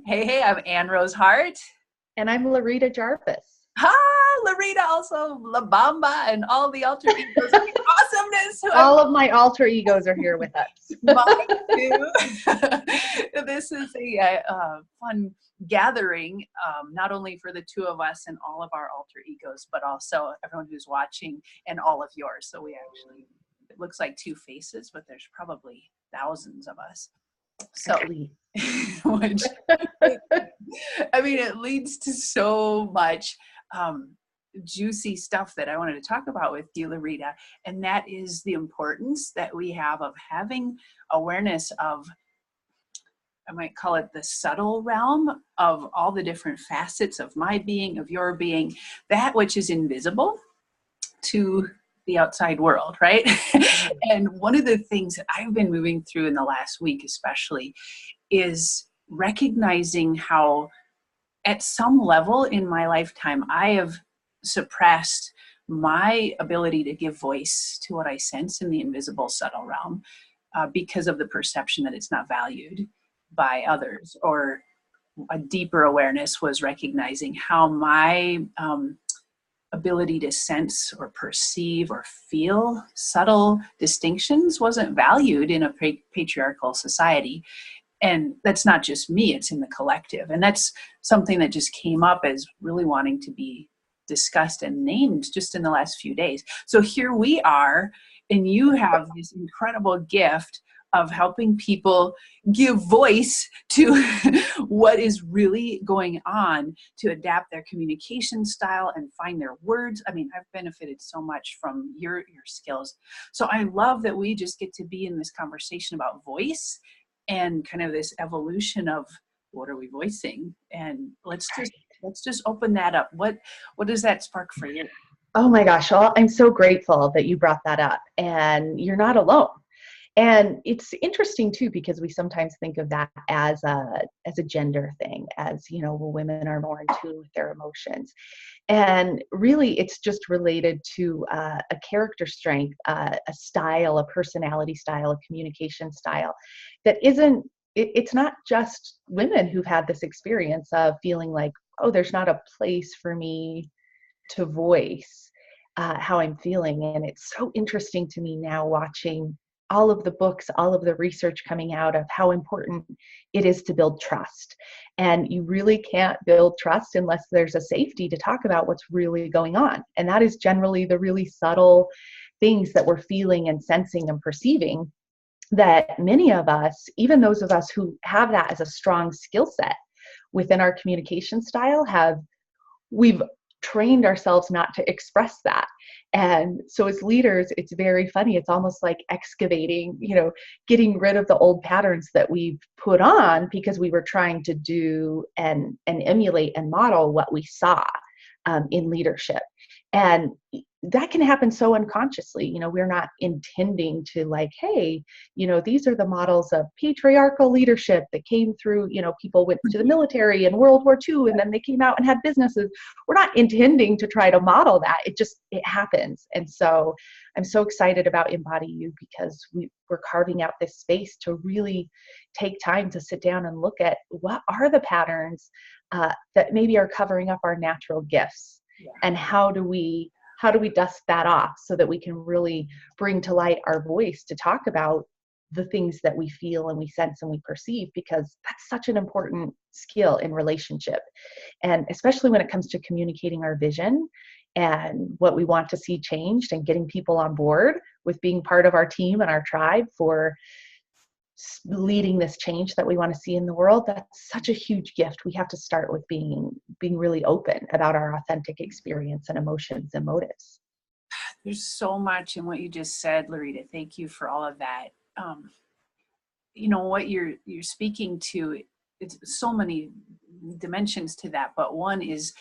Hey, I'm Rose Hart. And I'm LaRita Jarvis. LaRita, also La Bamba, and all the alter egos of awesomeness. All of my alter egos are here with us. Mine too. This is a fun gathering, not only for the two of us and all of our alter egos, but also everyone who's watching and all of yours. So we actually, it looks like two faces, but there's probably thousands of us. So, which, I mean, it leads to so much juicy stuff that I wanted to talk about with you, LaRita, and that is the importance that we have of having awareness of, I might call it the subtle realm of all the different facets of my being, of your being, that which is invisible to the outside world, right? And one of the things that I've been moving through in the last week especially is recognizing how at some level in my lifetime I have suppressed my ability to give voice to what I sense in the invisible subtle realm because of the perception that it's not valued by others. Or a deeper awareness was recognizing how my ability to sense or perceive or feel subtle distinctions wasn't valued in a patriarchal society. And that's not just me, it's in the collective. And that's something that just came up as really wanting to be discussed and named just in the last few days. So here we are, and you have this incredible gift of helping people give voice to what is really going on, to adapt their communication style and find their words. I mean, I've benefited so much from your skills. So I love that we just get to be in this conversation about voice and kind of this evolution of what are we voicing? And let's just open that up. What does that spark for you? Oh my gosh, well, I'm so grateful that you brought that up, and you're not alone. And it's interesting too, because we sometimes think of that as a gender thing, as, you know, well, women are more in tune with their emotions. And really, it's just related to a character strength, a style, a personality style, a communication style that isn't, it's not just women who've had this experience of feeling like, oh, there's not a place for me to voice how I'm feeling. And it's so interesting to me now watching all of the books, all of the research coming out of how important it is to build trust. And you really can't build trust unless there's a safety to talk about what's really going on. And that is generally the really subtle things that we're feeling and sensing and perceiving that many of us, even those of us who have that as a strong skill set within our communication style, we've trained ourselves not to express that. And so as leaders, it's very funny. It's almost like excavating, you know, getting rid of the old patterns that we've put on because we were trying to do and emulate and model what we saw in leadership. And that can happen so unconsciously. You know, we're not intending to like, hey, you know, these are the models of patriarchal leadership that came through, you know, people went to the military in World War II and then they came out and had businesses. We're not intending to try to model that. It happens. And so I'm so excited about Embody U because we're carving out this space to really take time to sit down and look at what are the patterns that maybe are covering up our natural gifts. Yeah. And how do we dust that off so that we can really bring to light our voice to talk about the things that we feel and we sense and we perceive, because that's such an important skill in relationship. And especially when it comes to communicating our vision and what we want to see changed and getting people on board with being part of our team and our tribe for leading this change that we want to see in the world. That's such a huge gift. We have to start with being really open about our authentic experience and emotions and motives. There's so much in what you just said, LaRita. Thank you for all of that. You know, what you're speaking to, it's so many dimensions to that, but one is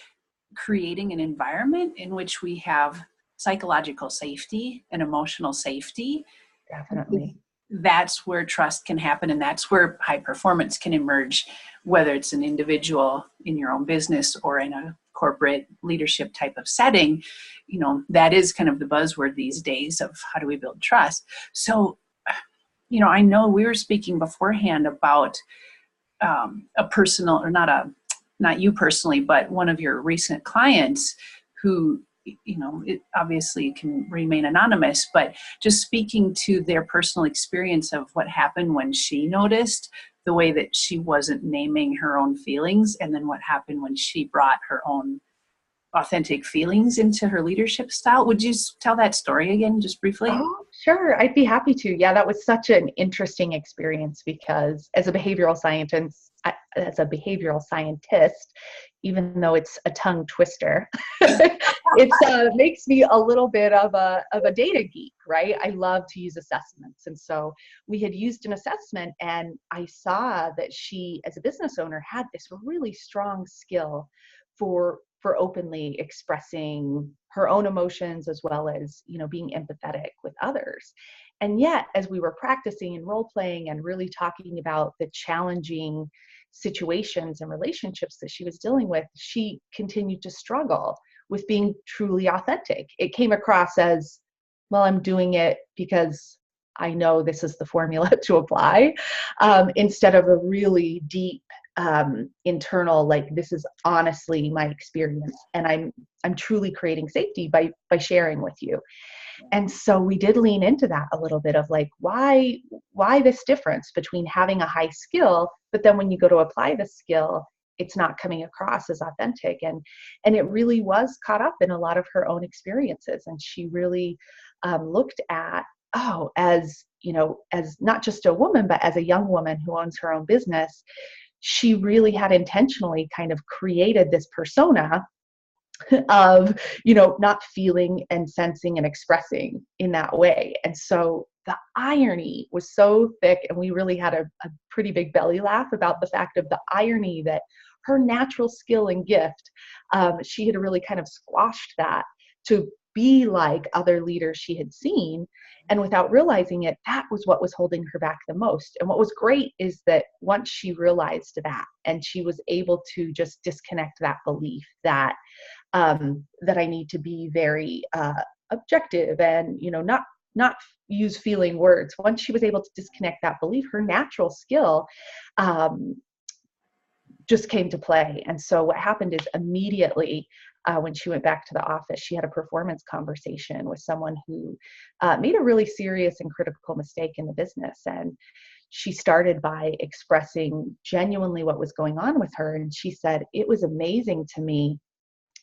creating an environment in which we have psychological safety and emotional safety. Definitely. That's where trust can happen, and that's where high performance can emerge, whether it's an individual in your own business or in a corporate leadership type of setting. You know, that is kind of the buzzword these days of how do we build trust. So, you know, I know we were speaking beforehand about a personal, or not you personally, but one of your recent clients who, it obviously can remain anonymous, but just speaking to their personal experience of what happened when she noticed the way that she wasn't naming her own feelings, and then what happened when she brought her own authentic feelings into her leadership style. Would you tell that story again, just briefly? Oh, sure. I'd be happy to. Yeah, that was such an interesting experience because as a behavioral scientist, even though it's a tongue twister, it makes me a little bit of a data geek, right? I love to use assessments. And so we had used an assessment, and I saw that she, as a business owner, had this really strong skill for openly expressing her own emotions, as well as, being empathetic with others. And yet, as we were practicing and role playing and really talking about the challenging situations and relationships that she was dealing with, she continued to struggle with being truly authentic. It came across as, well, I'm doing it because I know this is the formula to apply, instead of a really deep internal, like, this is honestly my experience, and I'm truly creating safety by sharing with you. And so we did lean into that a little bit of like, why this difference between having a high skill, but then when you go to apply the skill, it's not coming across as authentic. And it really was caught up in a lot of her own experiences. And she really looked at, as not just a woman, but as a young woman who owns her own business, she really had intentionally kind of created this persona of, not feeling and sensing and expressing in that way. And so the irony was so thick, and we really had a pretty big belly laugh about the fact of the irony that her natural skill and gift, she had really kind of squashed that to be like other leaders she had seen. And without realizing it, that was what was holding her back the most. And what was great is that once she realized that, and she was able to just disconnect that belief that that I need to be very objective and, not use feeling words. Once she was able to disconnect that belief, her natural skill just came to play. And so what happened is immediately when she went back to the office, she had a performance conversation with someone who made a really serious and critical mistake in the business. And she started by expressing genuinely what was going on with her. And she said, it was amazing to me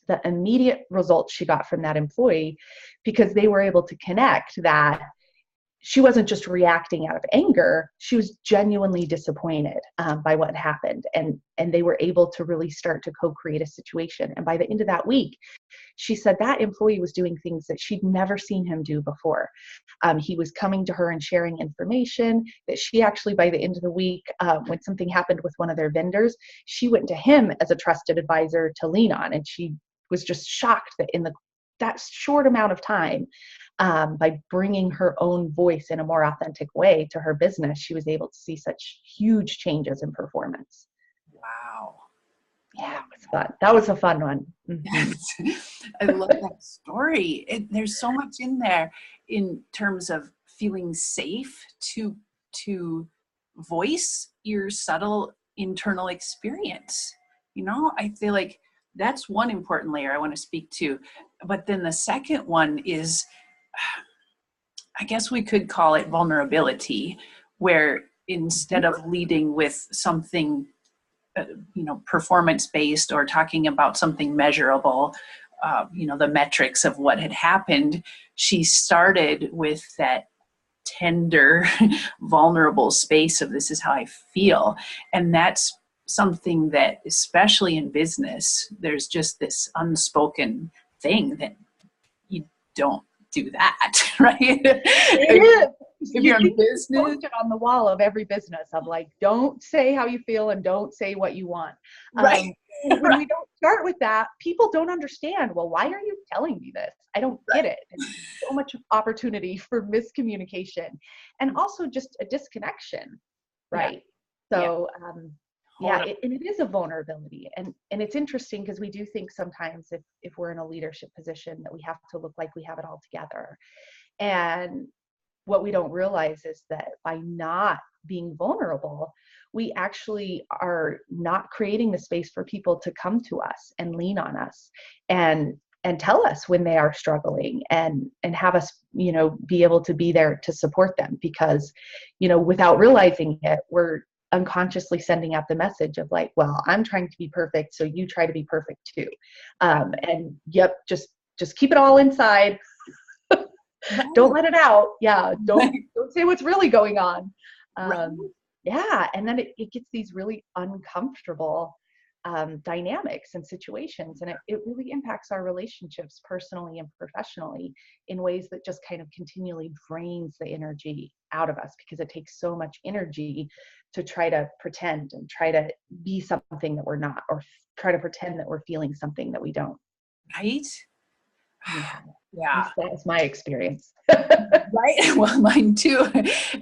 the immediate results she got from that employee, because they were able to connect that she wasn't just reacting out of anger, she was genuinely disappointed by what happened. And they were able to really start to co-create a situation. And by the end of that week, she said that employee was doing things that she'd never seen him do before. He was coming to her and sharing information that she actually, by the end of the week, when something happened with one of their vendors, she went to him as a trusted advisor to lean on. And she was just shocked that in that short amount of time, by bringing her own voice in a more authentic way to her business, she was able to see such huge changes in performance. Wow. Yeah, it was fun. That was a fun one. Mm-hmm. I love that story. There's so much in there in terms of feeling safe to voice your subtle internal experience. I feel like that's one important layer I want to speak to. But then the second one is, I guess we could call it vulnerability, where instead of leading with something, performance-based or talking about something measurable, the metrics of what had happened, she started with that tender, vulnerable space of, this is how I feel. And that's something that, especially in business, there's just this unspoken thing that you don't do that, right? It is. If you're in business, posted on the wall of every business of like, don't say how you feel and don't say what you want. right? When we don't start with that, people don't understand. Well, why are you telling me this? I don't get it. And so much opportunity for miscommunication, and also just a disconnection, right? Yeah. So, and it is a vulnerability, and it's interesting because we do think sometimes if we're in a leadership position that we have to look like we have it all together, and what we don't realize is that by not being vulnerable, we actually are not creating the space for people to come to us and lean on us and tell us when they are struggling, and have us, you know, be able to be there to support them, because, you know, without realizing it, we're unconsciously sending out the message of like, well, I'm trying to be perfect, so you try to be perfect too. And yep, just keep it all inside. Don't let it out. Yeah. Don't say what's really going on. Right. Yeah. And then it gets these really uncomfortable dynamics and situations. And it really impacts our relationships personally and professionally in ways that just kind of continually drains the energy out of us, because it takes so much energy to try to pretend and try to be something that we're not, or try to pretend that we're feeling something that we don't. Right. Yeah. Yeah. That's my experience. Right. Well, mine too.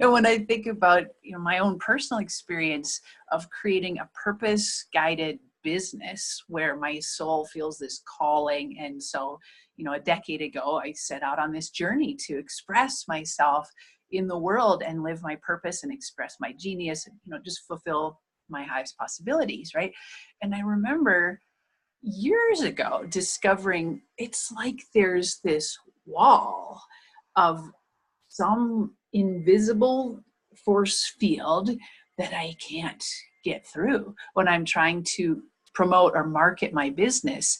And when I think about, you know, my own personal experience of creating a purpose guided business where my soul feels this calling. And so, you know, a decade ago, I set out on this journey to express myself in the world and live my purpose and express my genius and, you know, just fulfill my highest possibilities. Right. And I remember years ago discovering it's like there's this wall of some invisible force field that I can't get through when I'm trying to promote or market my business.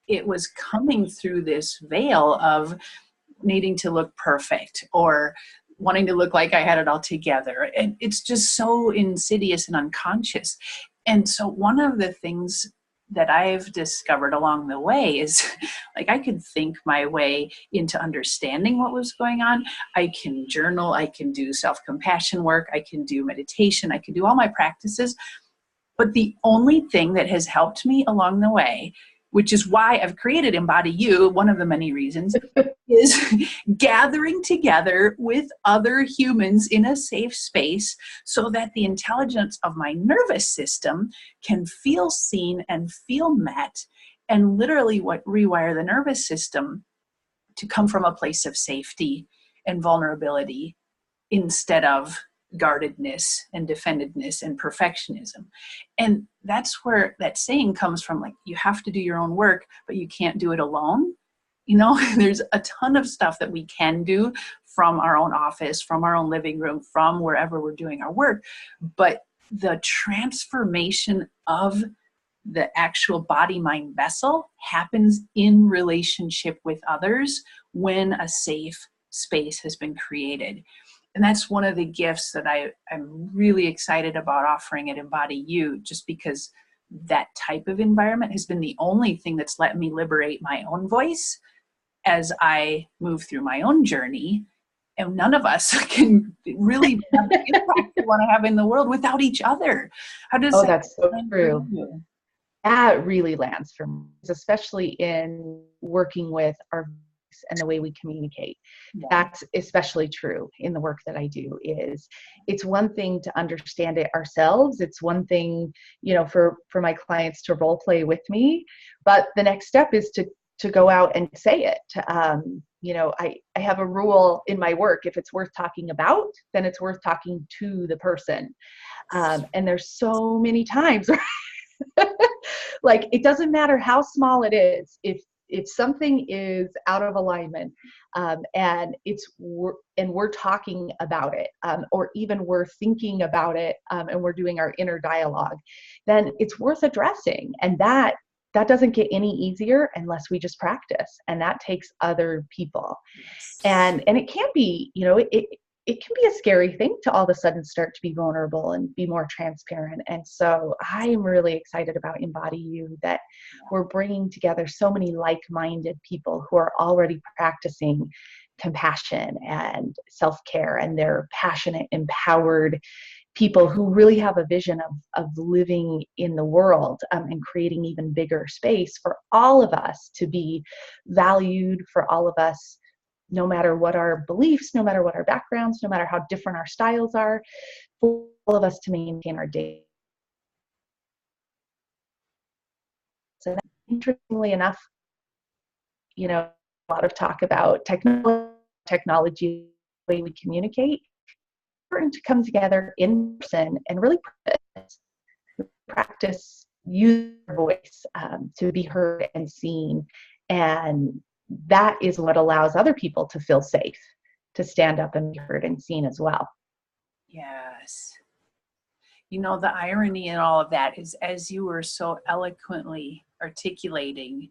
It was coming through this veil of needing to look perfect or wanting to look like I had it all together. And it's just so insidious and unconscious. And so one of the things that I've discovered along the way is like I could think my way into understanding what was going on. I can journal, I can do self-compassion work, I can do meditation, I can do all my practices. But the only thing that has helped me along the way, which is why I've created Embody U, one of the many reasons, is gathering together with other humans in a safe space so that the intelligence of my nervous system can feel seen and feel met, and literally what rewire the nervous system to come from a place of safety and vulnerability instead of guardedness and defendedness and perfectionism. And that's where that saying comes from, like, you have to do your own work, but you can't do it alone. You know, there's a ton of stuff that we can do from our own office, from our own living room, from wherever we're doing our work. But the transformation of the actual body mind vessel happens in relationship with others when a safe space has been created. And that's one of the gifts that I'm really excited about offering at Embody U, just because that type of environment has been the only thing that's let me liberate my own voice as I move through my own journey. And none of us can really have the impact we want to have in the world without each other. How does that That's so land for true. you? That really lands for me, especially in working with our voice and the way we communicate. Yeah. That's especially true in the work that I do. Is it's one thing to understand it ourselves. It's one thing, you know, for my clients to role play with me, but the next step is to go out and say it. You know, I have a rule in my work: if it's worth talking about, then it's worth talking to the person. And there's so many times, like, it doesn't matter how small it is. If something is out of alignment, and we're talking about it, or even we're thinking about it, and we're doing our inner dialogue, then it's worth addressing. And that doesn't get any easier unless we just practice, and that takes other people. And it can be, you know, it can be a scary thing to all of a sudden start to be vulnerable and be more transparent. And so I am really excited about Embody U, that we're bringing together so many like-minded people who are already practicing compassion and self-care, and they're passionate, empowered people who really have a vision of living in the world, and creating even bigger space for all of us to be valued, for all of us, no matter what our beliefs, no matter what our backgrounds, no matter how different our styles are, for all of us to maintain our day. So interestingly enough, you know, a lot of talk about technology, the way we communicate. It's important to come together in person and really practice. practice use your voice to be heard and seen. And that is what allows other people to feel safe, to stand up and be heard and seen as well. Yes. You know, the irony in all of that is, as you were so eloquently articulating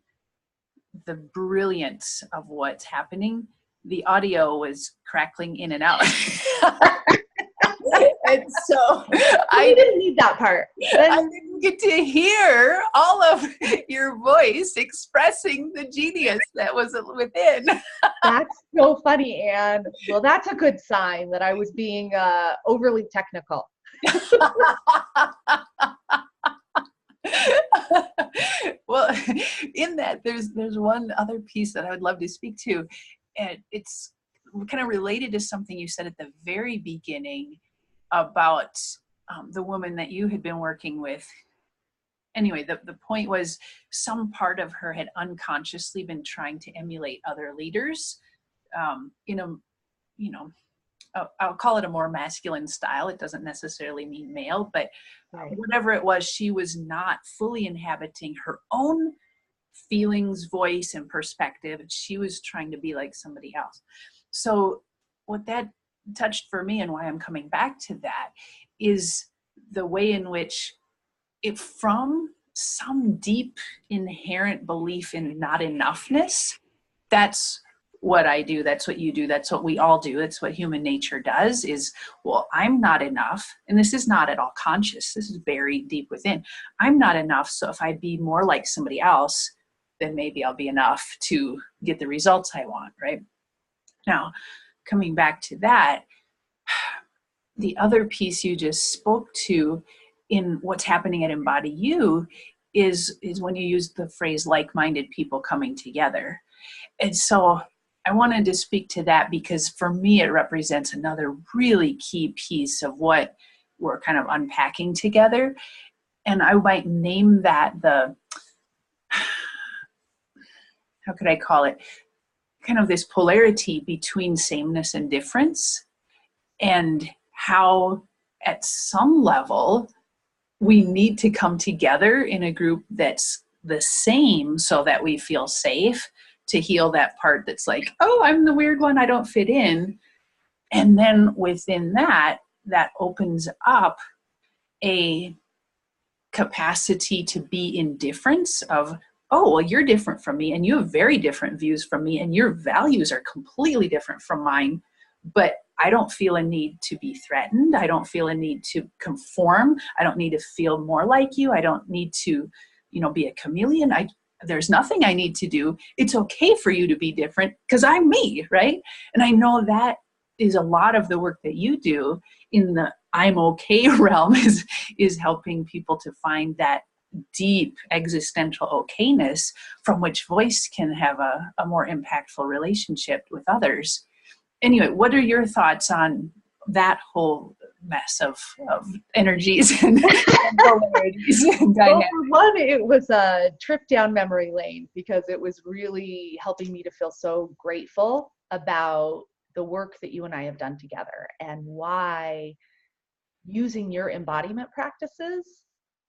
the brilliance of what's happening, the audio was crackling in and out. And so I didn't need that part. I didn't get to hear all of your voice expressing the genius that was within. That's so funny, Anne. Well, that's a good sign that I was being overly technical. Well, in that, there's one other piece that I would love to speak to, and it's kind of related to something you said at the very beginning about the woman that you had been working with. Anyway, the point was, some part of her had unconsciously been trying to emulate other leaders in a, you know, I'll call it a more masculine style. It doesn't necessarily mean male, but whatever it was, she was not fully inhabiting her own feelings, voice, and perspective. She was trying to be like somebody else. So what that touched for me, and why I'm coming back to that, is the way in which it, from some deep inherent belief in not enoughness, that's what I do, that's what you do, that's what we all do, it's what human nature does, is, well, I'm not enough. And this is not at all conscious, this is buried deep within. I'm not enough, so if I be more like somebody else, then maybe I'll be enough to get the results I want, right? Now, coming back to that, the other piece you just spoke to in what's happening at Embody U is when you use the phrase like-minded people coming together. And so I wanted to speak to that because for me, it represents another really key piece of what we're kind of unpacking together. And I might name that the, how could I call it? Kind of this polarity between sameness and difference, and how at some level we need to come together in a group that's the same so that we feel safe to heal that part that's like, oh, I'm the weird one, I don't fit in. And then within that, that opens up a capacity to be in difference of, oh, well, you're different from me and you have very different views from me and your values are completely different from mine, but I don't feel a need to be threatened. I don't feel a need to conform. I don't need to feel more like you. I don't need to, be a chameleon. There's nothing I need to do. It's okay for you to be different because I'm me, right? And I know that is a lot of the work that you do in the I'm okay realm is helping people to find that deep existential okayness from which voice can have a more impactful relationship with others. Anyway, what are your thoughts on that whole mess of energies and polarities and dynamics? Well, for one, it was a trip down memory lane because it was really helping me to feel so grateful about the work that you and I have done together and why using your embodiment practices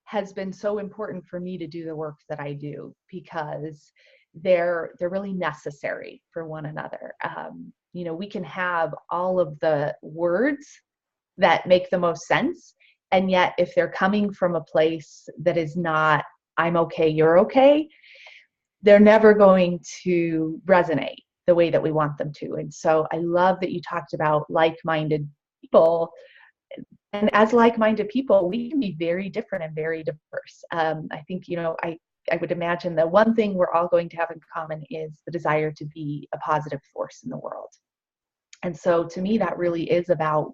has been so important for me to do the work that I do, because they're really necessary for one another. We can have all of the words that make the most sense, and yet if they're coming from a place that is not I'm okay, you're okay, they're never going to resonate the way that we want them to. And so I love that you talked about like-minded people. And as like-minded people, we can be very different and very diverse. I think, I would imagine the one thing we're all going to have in common is the desire to be a positive force in the world. And so to me, that really is about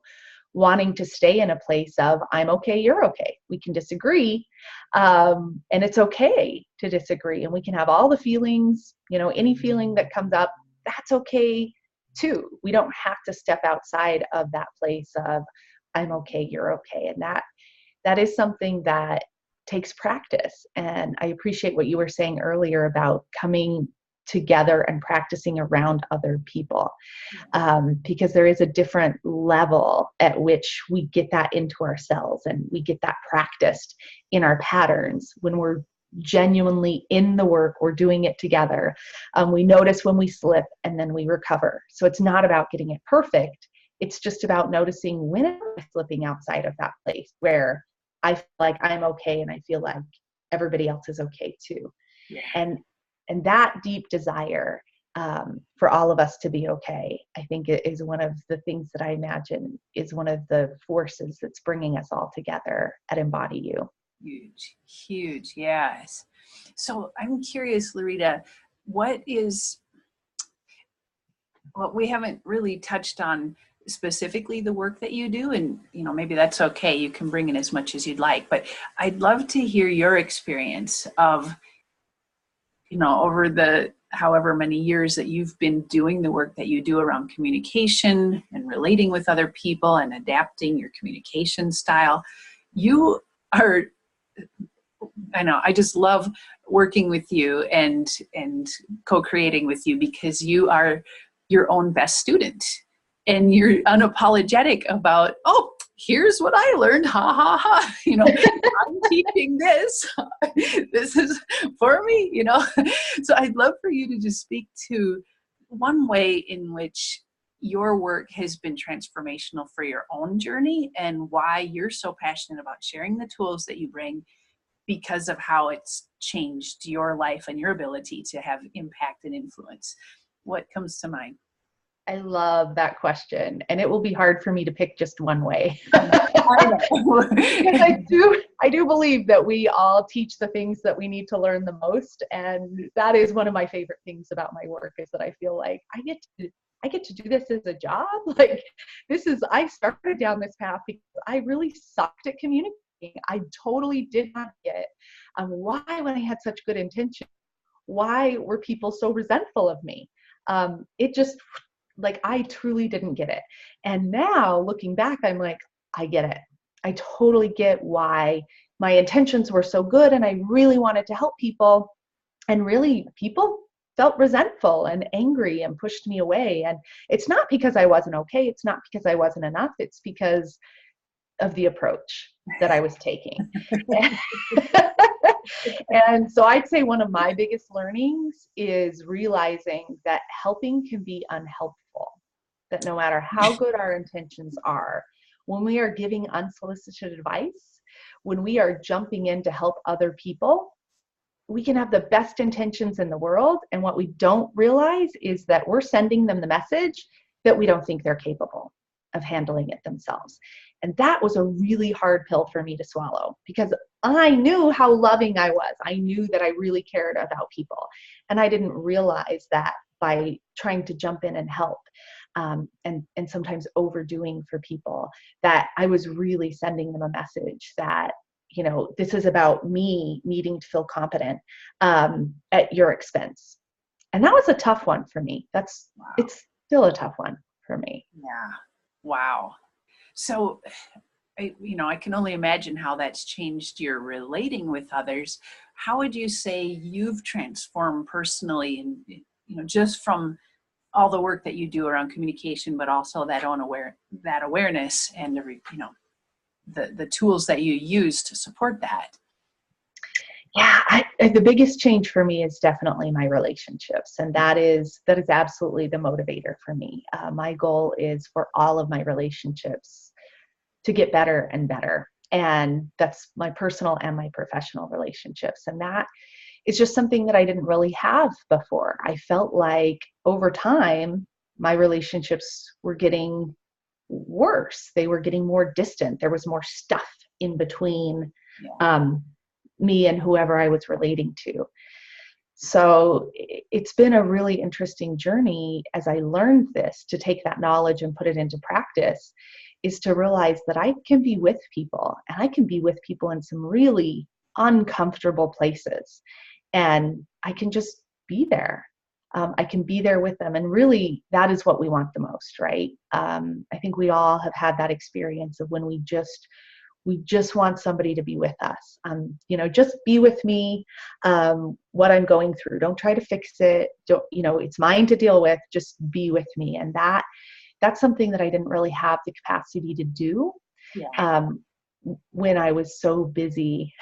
wanting to stay in a place of I'm okay, you're okay. We can disagree, and it's okay to disagree. And we can have all the feelings, any feeling that comes up, that's okay too. We don't have to step outside of that place of I'm okay, you're okay. And that is something that takes practice. And I appreciate what you were saying earlier about coming together and practicing around other people, because there is a different level at which we get that into ourselves and we get that practiced in our patterns when we're genuinely in the work, we're doing it together. We notice when we slip and then we recover. So it's not about getting it perfect. It's just about noticing when I'm slipping outside of that place where I feel like I'm okay and I feel like everybody else is okay too. Yeah. And that deep desire for all of us to be okay, I think it is one of the things that I imagine is one of the forces that's bringing us all together at Embody U. Huge, huge, yes. So I'm curious, LaRita, what we haven't really touched on specifically the work that you do, and maybe that's okay, you can bring in as much as you'd like, but I'd love to hear your experience of over the however many years that you've been doing the work that you do around communication and relating with other people and adapting your communication style. You are, I know, I just love working with you and co-creating with you because you are your own best student and you're unapologetic about, oh, here's what I learned, ha ha ha, I'm teaching this, this is for me, So I'd love for you to just speak to one way in which your work has been transformational for your own journey and why you're so passionate about sharing the tools that you bring because of how it's changed your life and your ability to have impact and influence. What comes to mind? I love that question. And it will be hard for me to pick just one way. Because I do believe that we all teach the things that we need to learn the most. And that is one of my favorite things about my work is that I feel like I get to do this as a job. Like I started down this path because I really sucked at communicating. I totally did not get why, when I had such good intention, why were people so resentful of me? It just, like, I truly didn't get it. And now looking back, I'm like, I get it. I totally get why my intentions were so good and I really wanted to help people. And really, people felt resentful and angry and pushed me away. And it's not because I wasn't okay. It's not because I wasn't enough. It's because of the approach that I was taking. And so I'd say one of my biggest learnings is realizing that helping can be unhelpful, that no matter how good our intentions are, when we are giving unsolicited advice, when we are jumping in to help other people, we can have the best intentions in the world. And what we don't realize is that we're sending them the message that we don't think they're capable of handling it themselves. And that was a really hard pill for me to swallow because I knew how loving I was. I knew that I really cared about people. And I didn't realize that by trying to jump in and help and sometimes overdoing for people, that I was really sending them a message that, this is about me needing to feel competent at your expense. And that was a tough one for me. It's still a tough one for me. Yeah. Wow. So, I can only imagine how that's changed your relating with others. How would you say you've transformed personally and, just from all the work that you do around communication, but also that awareness and the tools that you use to support that? Yeah, the biggest change for me is definitely my relationships. And that is absolutely the motivator for me. My goal is for all of my relationships to get better and better. And that's my personal and my professional relationships. And that is just something that I didn't really have before. I felt like over time, my relationships were getting worse. They were getting more distant. There was more stuff in between me and whoever I was relating to. So it's been a really interesting journey as I learned this, to take that knowledge and put it into practice, is to realize that I can be with people, and I can be with people in some really uncomfortable places, and I can just be there. I can be there with them. And really, that is what we want the most, right? I think we all have had that experience of when we just We just want somebody to be with us. Just be with me, what I'm going through. Don't try to fix it. Don't, it's mine to deal with. Just be with me. And that's something that I didn't really have the capacity to do. Yeah. When I was so busy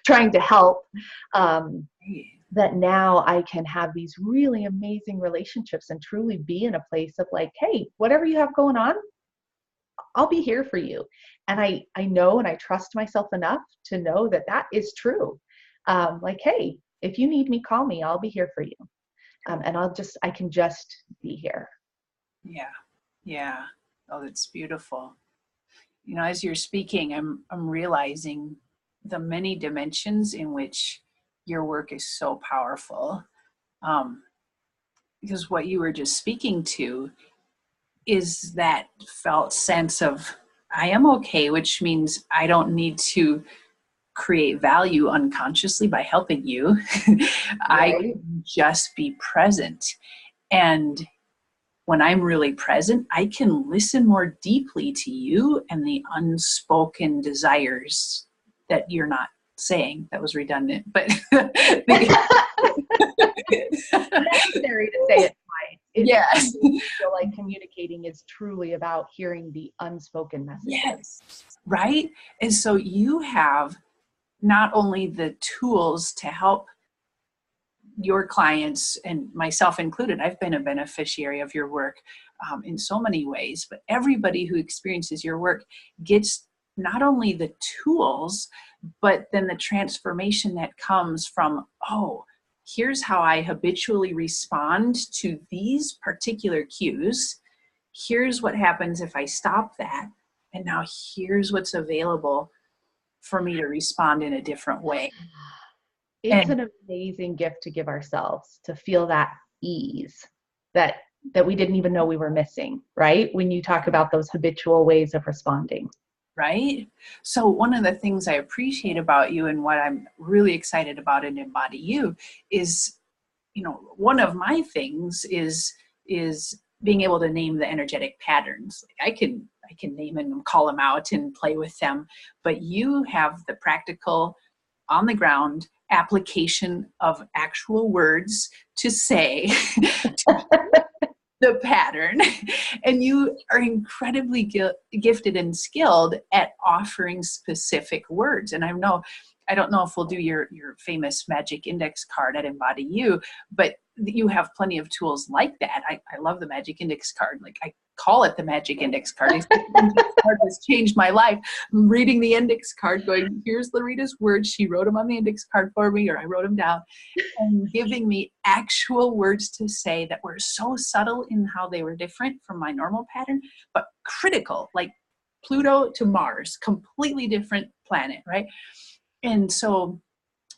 trying to help, that now I can have these really amazing relationships and truly be in a place of like, hey, whatever you have going on, I'll be here for you. And I know and I trust myself enough to know that that is true. Like, hey, if you need me, call me. I'll be here for you. And I can just be here. Yeah. Yeah. Oh, that's beautiful. As you're speaking, I'm realizing the many dimensions in which your work is so powerful. Because what you were just speaking to is that felt sense of I am okay, which means I don't need to create value unconsciously by helping you. I Right. can just be present. And when I'm really present, I can listen more deeply to you and the unspoken desires that you're not saying. That was redundant, but Necessary to say it twice. Yes. I feel like communicating is truly about hearing the unspoken messages. Yes. Right. And so you have not only the tools to help your clients, and myself included, I've been a beneficiary of your work in so many ways, but everybody who experiences your work gets not only the tools, but then the transformation that comes from, oh, here's how I habitually respond to these particular cues. Here's what happens if I stop that. And now here's what's available for me to respond in a different way. It's an amazing gift to give ourselves, to feel that ease that we didn't even know we were missing, right? When you talk about those habitual ways of responding. Right? So one of the things I appreciate about you and what I'm really excited about in Embody U is, one of my things is being able to name the energetic patterns. I can name them, call them out and play with them, but you have the practical, on the ground application of actual words to say the pattern. And you are incredibly gifted and skilled at offering specific words. And I don't know if we'll do your famous magic index card at Embody U, but you have plenty of tools like that. I love the magic index card. Like, I call it the magic index card. The index card has changed my life. I'm reading the index card going, here's LaRita's words. She wrote them on the index card for me, or I wrote them down, and giving me actual words to say that were so subtle in how they were different from my normal pattern, but critical, like Pluto to Mars, completely different planet, right? And so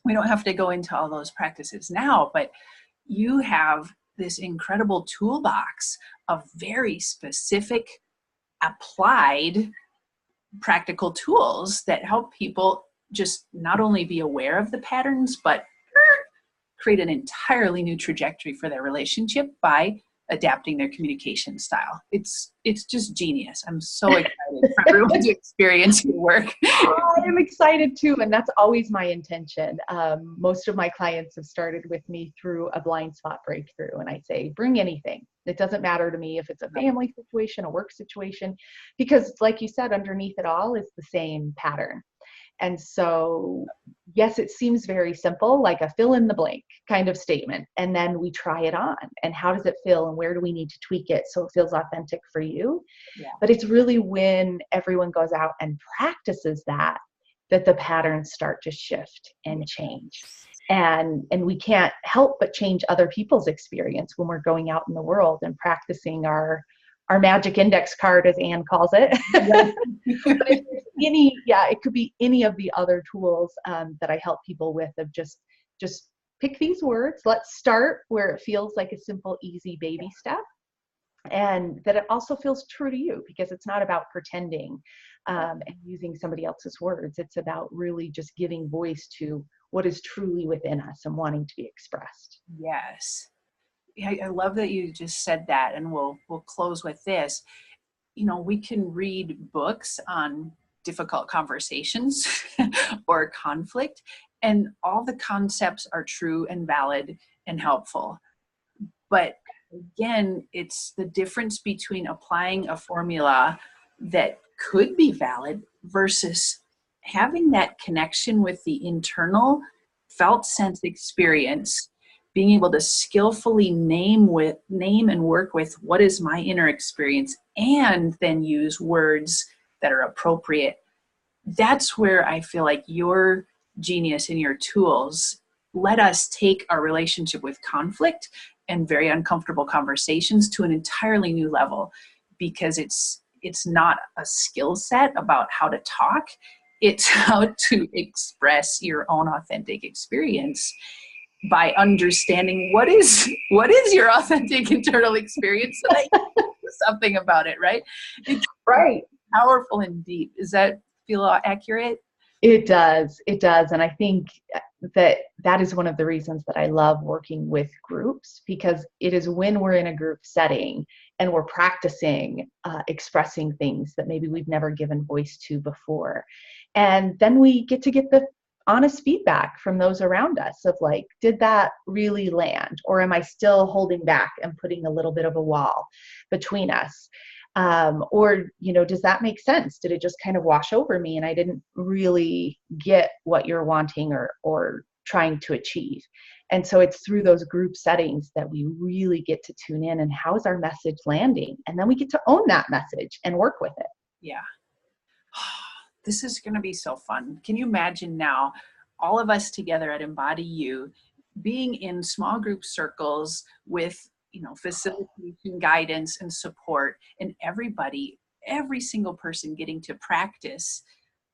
we don't have to go into all those practices now, but you have this incredible toolbox of very specific, applied, practical tools that help people just not only be aware of the patterns, but create an entirely new trajectory for their relationship by adapting their communication style. It's just genius. I'm so excited for everyone to experience your work. I'm excited too, and that's always my intention. Most of my clients have started with me through a blind spot breakthrough, and I say, bring anything. It doesn't matter to me if it's a family situation, a work situation, because like you said, underneath it all is the same pattern. And so, yes, it seems very simple, like a fill in the blank kind of statement. And then we try it on. And how does it feel? And where do we need to tweak it so it feels authentic for you? Yeah. But it's really when everyone goes out and practices that the patterns start to shift and change. And we can't help but change other people's experience when we're going out in the world and practicing our magic index card, as Anne calls it. But if there's it could be any of the other tools that I help people with, of just pick these words. Let's start where it feels like a simple, easy baby step, and that it also feels true to you, because it's not about pretending and using somebody else's words. It's about really just giving voice to what is truly within us and wanting to be expressed. Yes. I love that you just said that, and we'll close with this. We can read books on difficult conversations or conflict. And all the concepts are true and valid and helpful. But again, it's the difference between applying a formula that could be valid versus having that connection with the internal felt sense experience, being able to skillfully name and work with what is my inner experience, and then use words that are appropriate. That's where I feel like your genius and your tools let us take our relationship with conflict and very uncomfortable conversations to an entirely new level, because it's not a skill set about how to talk. It's how to express your own authentic experience by understanding what is your authentic internal experience, so that you can do something about it, right? It's Right. powerful and deep. Does that feel accurate? It does. It does. And I think that is one of the reasons that I love working with groups, because it is when we're in a group setting and we're practicing expressing things that maybe we've never given voice to before. And then we get the honest feedback from those around us of like, did that really land? Or am I still holding back and putting a little bit of a wall between us? Or, does that make sense? Did it just kind of wash over me and I didn't really get what you're wanting or trying to achieve? And so it's through those group settings that we really get to tune in and how is our message landing? And then we get to own that message and work with it. Yeah. This is going to be so fun. Can you imagine now all of us together at Embody U being in small group circles with facilitation, guidance, and support, and every single person getting to practice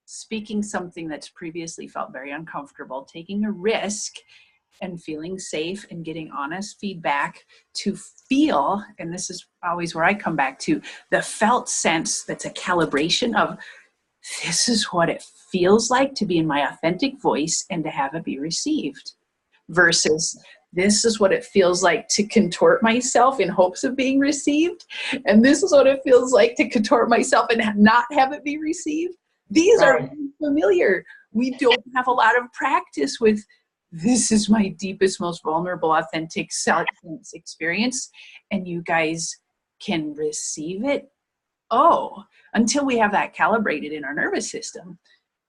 speaking something that's previously felt very uncomfortable, taking a risk and feeling safe and getting honest feedback to feel, and this is always where I come back to, the felt sense that's a calibration of, this is what it feels like to be in my authentic voice and to have it be received, versus this is what it feels like to contort myself in hopes of being received, and this is what it feels like to contort myself and not have it be received. These are familiar. We don't have a lot of practice with, this is my deepest, most vulnerable, authentic self experience, and you guys can receive it. Until we have that calibrated in our nervous system,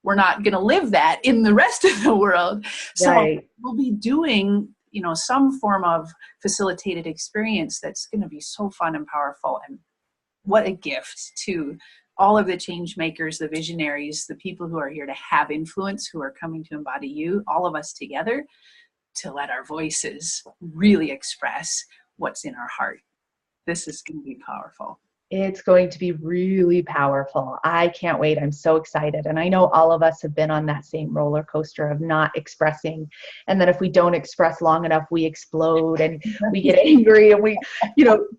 we're not going to live that in the rest of the world. So we'll be doing, some form of facilitated experience that's going to be so fun and powerful. And what a gift to all of the change makers, the visionaries, the people who are here to have influence, who are coming to Embody U, all of us together to let our voices really express what's in our heart. This is going to be powerful. It's going to be really powerful. I can't wait. I'm so excited. And I know all of us have been on that same roller coaster of not expressing. And then if we don't express long enough, we explode and we get angry and we,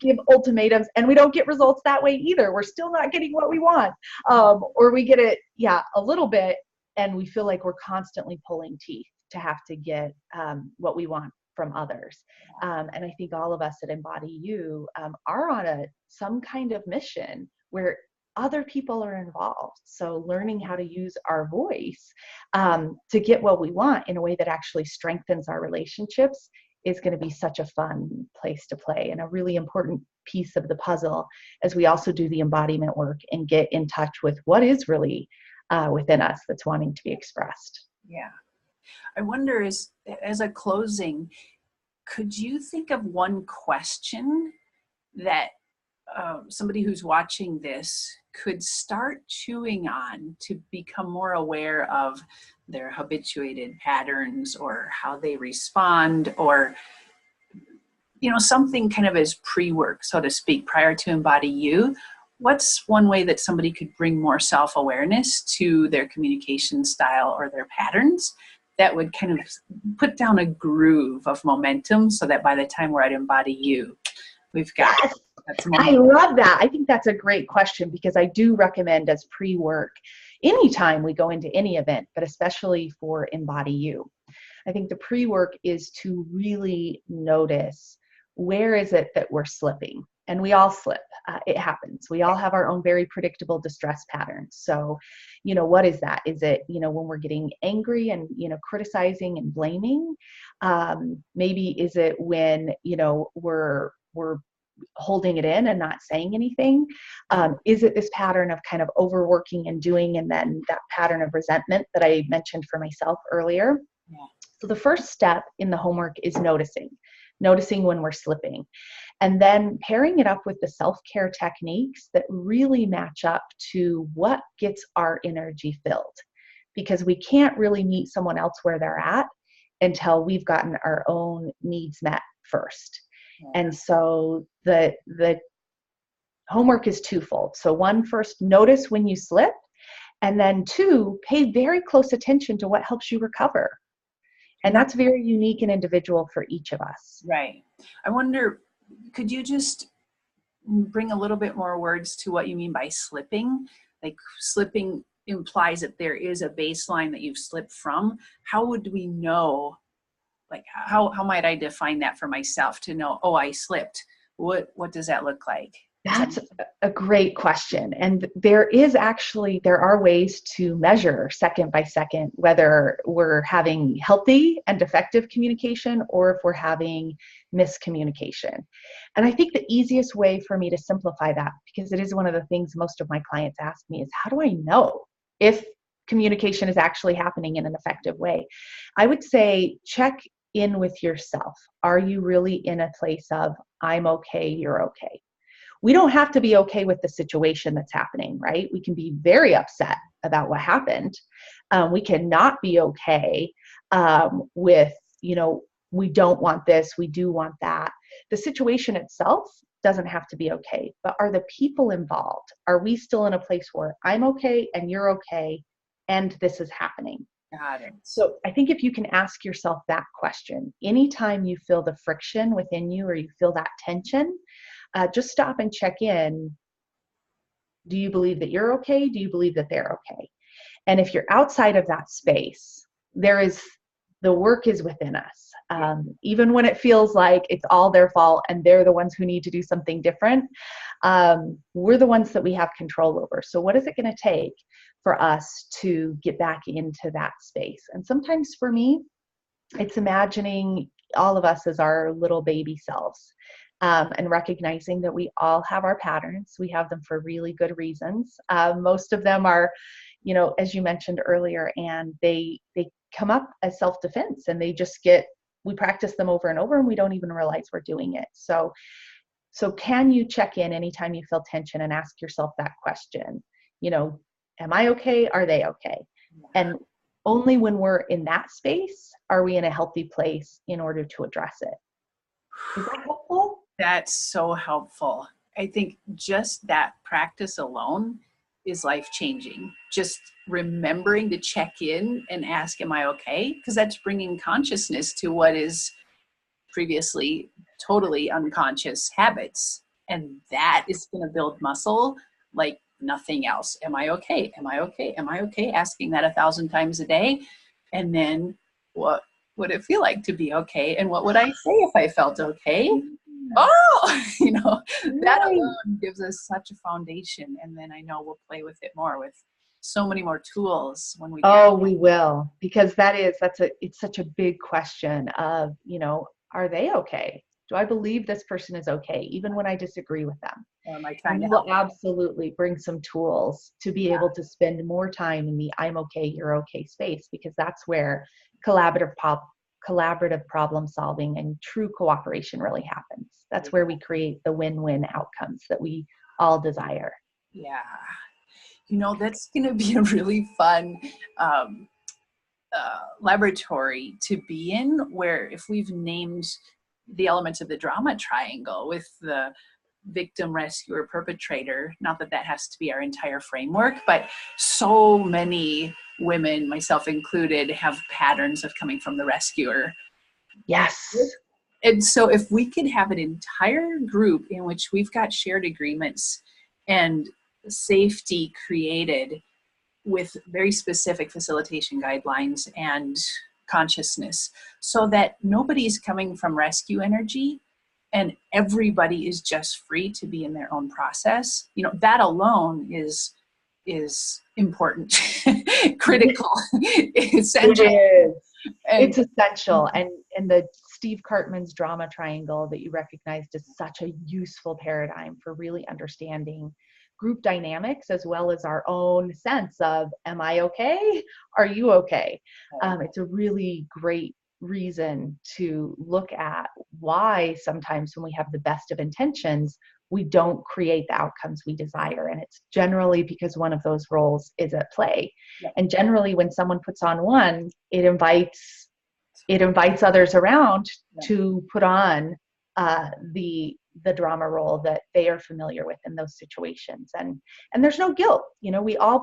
give ultimatums, and we don't get results that way either. We're still not getting what we want. Or we get it, a little bit, and we feel like we're constantly pulling teeth to have to get what we want from others. And I think all of us at Embody U are on some kind of mission where other people are involved. So learning how to use our voice to get what we want in a way that actually strengthens our relationships is going to be such a fun place to play, and a really important piece of the puzzle as we also do the embodiment work and get in touch with what is really within us that's wanting to be expressed. Yeah. I wonder, as a closing, could you think of one question that somebody who's watching this could start chewing on to become more aware of their habituated patterns or how they respond, or something kind of as pre-work, so to speak, prior to Embody U? What's one way that somebody could bring more self-awareness to their communication style or their patterns that would kind of put down a groove of momentum, so that by the time we're at Embody U, we've got I love that. I think that's a great question, because I do recommend as pre-work anytime we go into any event, but especially for Embody U. I think the pre-work is to really notice, where is it that we're slipping? and we all slip. It happens. We all have our own very predictable distress patterns. So, what is that? Is it, when we're getting angry and, criticizing and blaming? Maybe is it when, we're holding it in and not saying anything? Is it this pattern of kind of overworking and doing, and then that pattern of resentment that I mentioned for myself earlier? Yeah. So the first step in the homework is noticing when we're slipping, and then pairing it up with the self-care techniques that really match up to what gets our energy filled, because we can't really meet someone else where they're at until we've gotten our own needs met first. Yeah. And so the homework is twofold. So one, first, notice when you slip, and then two, pay very close attention to what helps you recover. And that's very unique and individual for each of us. Right. I wonder, could you just bring a little bit more words to what you mean by slipping? Like, slipping implies that there is a baseline that you've slipped from. How would we know, like, how might I define that for myself to know, oh, I slipped? What does that look like? That's a great question. And there are ways to measure second by second whether we're having healthy and effective communication or if we're having miscommunication. And I think the easiest way for me to simplify that, because it is one of the things most of my clients ask me, is how do I know if communication is actually happening in an effective way? I would say check in with yourself. Are you really in a place of, I'm okay, you're okay? We don't have to be okay with the situation that's happening, right? We can be very upset about what happened. We cannot be okay with, we don't want this, we do want that. The situation itself doesn't have to be okay, but are the people involved? Are we still in a place where I'm okay and you're okay and this is happening? Got it. So I think if you can ask yourself that question, anytime you feel the friction within you or you feel that tension, just stop and check in. Do you believe that you're okay? Do you believe that they're okay? And if you're outside of that space, the work is within us. Even when it feels like it's all their fault and they're the ones who need to do something different, we're the ones that we have control over. So what is it going to take for us to get back into that space? And sometimes for me, it's imagining all of us as our little baby selves. And recognizing that we all have our patterns. We have them for really good reasons. Most of them are, as you mentioned earlier, and they come up as self-defense, and we practice them over and over, and we don't even realize we're doing it. So can you check in anytime you feel tension and ask yourself that question? Am I okay? Are they okay? And only when we're in that space are we in a healthy place in order to address it. Is that helpful? That's so helpful. I think just that practice alone is life-changing. Just remembering to check in and ask, am I okay? Because that's bringing consciousness to what is previously totally unconscious habits. And that is going to build muscle like nothing else. Am I okay? Am I okay? Am I okay? Asking that 1,000 times a day. And then what would it feel like to be okay? And what would I say if I felt okay? Oh, that alone gives us such a foundation. And then I know we'll play with it more with so many more tools when we we will, because it's such a big question of, are they okay? Do I believe this person is okay, even when I disagree with them? Or am I trying to help? We'll absolutely bring some tools to be able to spend more time in the I'm okay, you're okay space, because that's where collaborative problem solving and true cooperation really happens. That's where we create the win-win outcomes that we all desire. Yeah. That's going to be a really fun laboratory to be in, where if we've named the elements of the drama triangle with the victim, rescuer, perpetrator, not that has to be our entire framework, but so many women, myself included, have patterns of coming from the rescuer. Yes. And so if we could have an entire group in which we've got shared agreements and safety created with very specific facilitation guidelines and consciousness, so that nobody's coming from rescue energy, and everybody is just free to be in their own process, you know, that alone is important, critical, essential. It is. And It's essential. And the Steve Cartman's drama triangle that you recognized is such a useful paradigm for really understanding group dynamics as well as our own sense of, am I okay? Are you okay? It's a really great reason to look at why sometimes when we have the best of intentions, we don't create the outcomes we desire. And it's generally because one of those roles is at play. Yep. And generally when someone puts on one, it invites others around to put on the drama role that they are familiar with in those situations. And there's no guilt. You know, we all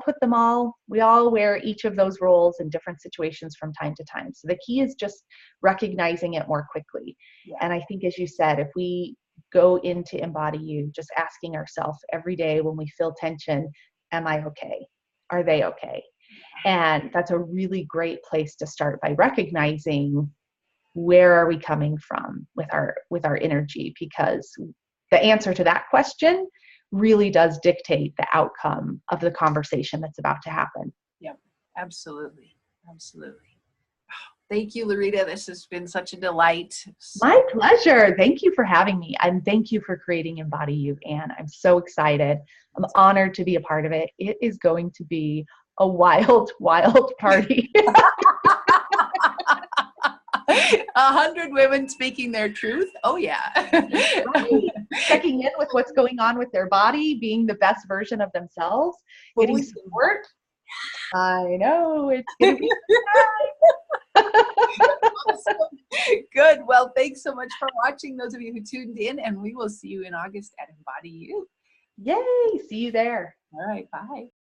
wear each of those roles in different situations from time to time. So the key is just recognizing it more quickly. Yeah. And I think, as you said, if we go into Embody U, just asking ourselves every day when we feel tension, am I okay? Are they okay? And that's a really great place to start, by recognizing where are we coming from with our energy, because the answer to that question really does dictate the outcome of the conversation that's about to happen. Yep, absolutely. Absolutely. Thank you, LaRita. This has been such a delight. My pleasure. Thank you for having me. And thank you for creating Embody U, Anne. I'm so excited. I'm honored to be a part of it. It is going to be a wild, wild party. 100 women speaking their truth. Oh yeah. Right. Checking in with what's going on with their body, being the best version of themselves, getting support. I know it's going to be awesome. Good. Well, thanks so much for watching, those of you who tuned in, and we will see you in August at Embody U. Yay. See you there. All right. Bye.